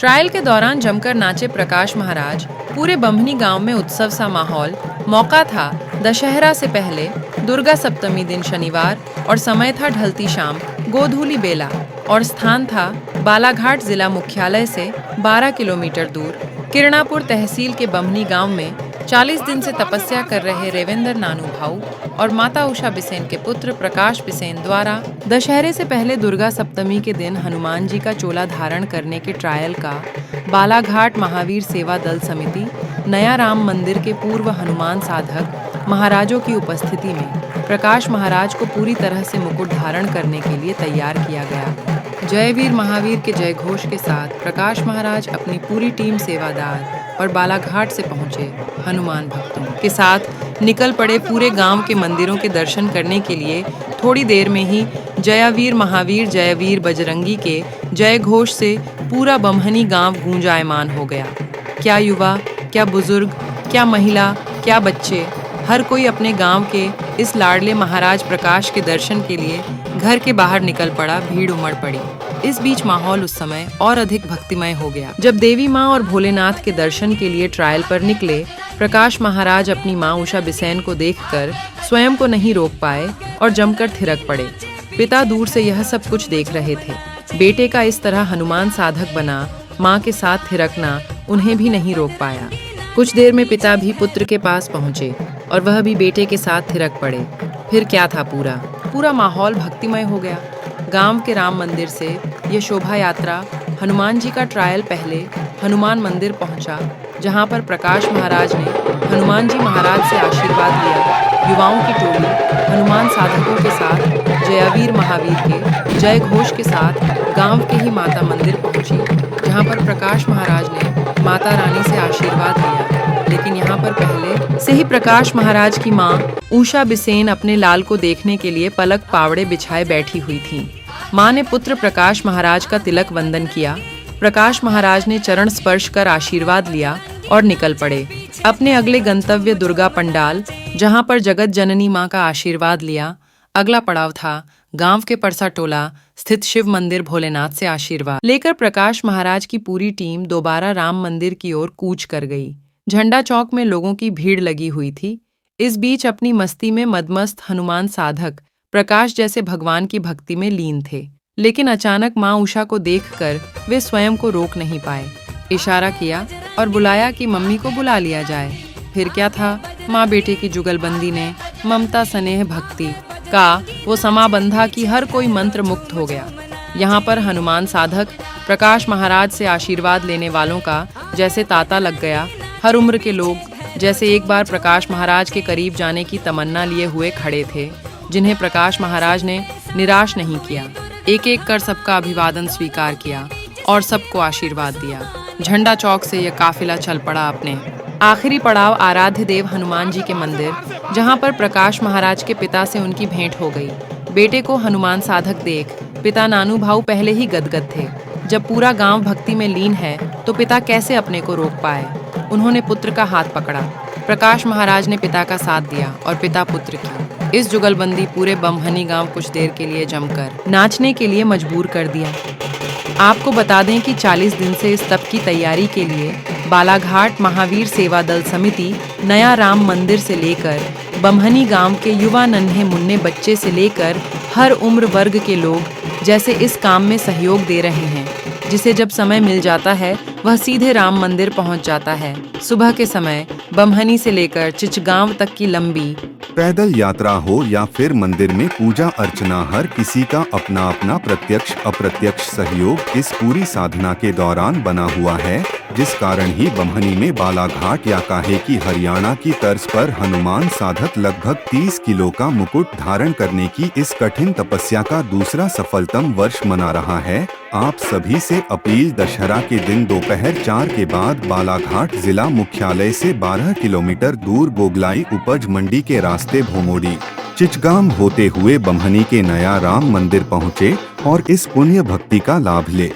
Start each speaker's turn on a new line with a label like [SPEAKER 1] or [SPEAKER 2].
[SPEAKER 1] Trial के दौरान जमकर नाचे प्रकाश महाराज। पूरे बम्हनी गांव में उत्सव सा माहौल। मौका था दशहरा से पहले, दुर्गा सप्तमी दिन शनिवार, और समय था ढलती शाम, गोधूली बेला। और स्थान था बालाघाट जिला मुख्यालय से 12 किलोमीटर दूर, किरणापुर तहसील के बम्हनी गांव में 40 दिन से तपस्या कर रहे रेवेंद्र नानू भाऊ और माता उषा बिसेन के पुत्र प्रकाश बिसेन द्वारा दशहरे से पहले दुर्गा सप्तमी के दिन हनुमान जी का चोला धारण करने के ट्रायल का बालाघाट महावीर सेवा दल समिति, नया राम मंदिर के पूर्व हनुमान साधक महाराजों की उपस्थिति में प्रकाश महाराज को पूरी तरह से मुकुट धारण करने के लिए तैयार किया गया। जय वीर महावीर के जय घोष के साथ प्रकाश महाराज अपनी पूरी टीम सेवादार और बालाघाट से पहुंचे हनुमान भक्तों के साथ निकल पड़े पूरे गांव के मंदिरों के दर्शन करने के लिए। थोड़ी देर में ही जयवीर महावीर जयवीर बजरंगी के जय घोष से पूरा बम्हनी गांव गूंजायमान हो गया। क्या युवा, क्या बुजुर्ग, क्या महिला, क्या बच्चे, हर कोई अपने गांव के इस लाडले महाराज प्रकाश के दर्शन के लिए घर के बाहर निकल पड़ा। भीड़ उमड़ पड़ी। इस बीच माहौल उस समय और अधिक भक्तिमय हो गया। जब देवी माँ और भोलेनाथ के दर्शन के लिए ट्रायल पर निकले, प्रकाश महाराज अपनी माँ उषा बिसेन को देखकर स्वयं को नहीं रोक पाए और जमकर थिरक पड़े। पिता दूर से यह सब कुछ देख रहे थे। बेटे का इस तरह हनुमान साधक बना माँ के साथ थिरकना उन्हें भी नहीं रोक पाया। कुछ देर में पिता भी पुत्र के पास पहुंचे और वह भी बेटे के साथ थिरक पड़े। फिर क्या था, पूरा माहौल भक्तिमय हो गया। गांव के राम मंदिर से ये शोभा यात्रा हनुमान जी का ट्रायल पहले हनुमान मंदिर पहुंचा, जहां पर प्रकाश महाराज ने हनुमान जी महाराज से आशीर्वाद लिया। युवाओं की टोली हनुमान साधकों के साथ जयवीर महावीर के जय घोष के साथ गांव के ही माता मंदिर पहुंची, जहां पर प्रकाश महाराज ने माता रानी से आशीर्वाद लिया। लेकिन यहाँ पर पहले से ही प्रकाश महाराज की माँ उषा बिसेन अपने लाल को देखने के लिए पलक पावड़े बिछाए बैठी हुई थी। माँ ने पुत्र प्रकाश महाराज का तिलक वंदन किया। प्रकाश महाराज ने चरण स्पर्श कर आशीर्वाद लिया और निकल पड़े अपने अगले गंतव्य दुर्गा पंडाल, जहाँ पर जगत जननी माँ का आशीर्वाद लिया। अगला पड़ाव था गांव के परसा टोला स्थित शिव मंदिर भोलेनाथ से आशीर्वाद लेकर प्रकाश महाराज की पूरी टीम दोबारा राम मंदिर की ओर कूच कर गई। झंडा चौक में लोगों की भीड़ लगी हुई थी। इस बीच अपनी मस्ती में मदमस्त हनुमान साधक प्रकाश जैसे भगवान की भक्ति में लीन थे। लेकिन अचानक माँ उषा को देखकर वे स्वयं को रोक नहीं पाए। इशारा किया और बुलाया कि मम्मी को बुला लिया जाए। फिर क्या था, माँ बेटे की जुगलबंदी ने ममता स्नेह भक्ति का वो समा बंधा कि हर कोई मंत्र मुक्त हो गया। यहाँ पर हनुमान साधक प्रकाश महाराज से आशीर्वाद लेने वालों का जैसे तांता लग गया। हर उम्र के लोग जैसे एक बार प्रकाश महाराज के करीब जाने की तमन्ना लिए हुए खड़े थे, जिन्हें प्रकाश महाराज ने निराश नहीं किया। एक एक कर सबका अभिवादन स्वीकार किया और सबको आशीर्वाद दिया। झंडा चौक से यह काफिला चल पड़ा अपने आखिरी पड़ाव आराध्य देव हनुमान जी के मंदिर, जहां पर प्रकाश महाराज के पिता से उनकी भेंट हो गई। बेटे को हनुमान साधक देख पिता नानू भाऊ पहले ही गदगद थे। जब पूरा गांव भक्ति में लीन है तो पिता कैसे अपने को रोक पाए। उन्होंने पुत्र का हाथ पकड़ा। प्रकाश महाराज ने पिता का साथ दिया और पिता पुत्र की इस जुगलबंदी पूरे बम्हनी गांव कुछ देर के लिए जमकर नाचने के लिए मजबूर कर दिया। आपको बता दें कि 40 दिन से इस तप की तैयारी के लिए बालाघाट महावीर सेवा दल समिति, नया राम मंदिर से लेकर बम्हनी गांव के युवा नन्हे मुन्ने बच्चे से लेकर हर उम्र वर्ग के लोग जैसे इस काम में सहयोग दे रहे हैं। जिसे जब समय मिल जाता है वह सीधे राम मंदिर पहुंच जाता है। सुबह के समय बम्हनी से लेकर चिचगांव तक की लंबी
[SPEAKER 2] पैदल यात्रा हो या फिर मंदिर में पूजा अर्चना, हर किसी का अपना अपना प्रत्यक्ष अप्रत्यक्ष सहयोग इस पूरी साधना के दौरान बना हुआ है, जिस कारण ही बम्हनी में बालाघाट या काहे की हरियाणा की तर्ज पर हनुमान साधक लगभग 30 किलो का मुकुट धारण करने की इस कठिन तपस्या का दूसरा सफलतम वर्ष मना रहा है। आप सभी से अपील, दशहरा के दिन दोपहर 4 के बाद बालाघाट जिला मुख्यालय से 12 किलोमीटर दूर बोगलाई उपज मंडी के रास्ते भोमोडी चिचगांव होते हुए बम्हनी के नया राम मंदिर पहुँचे और इस पुण्य भक्ति का लाभ ले।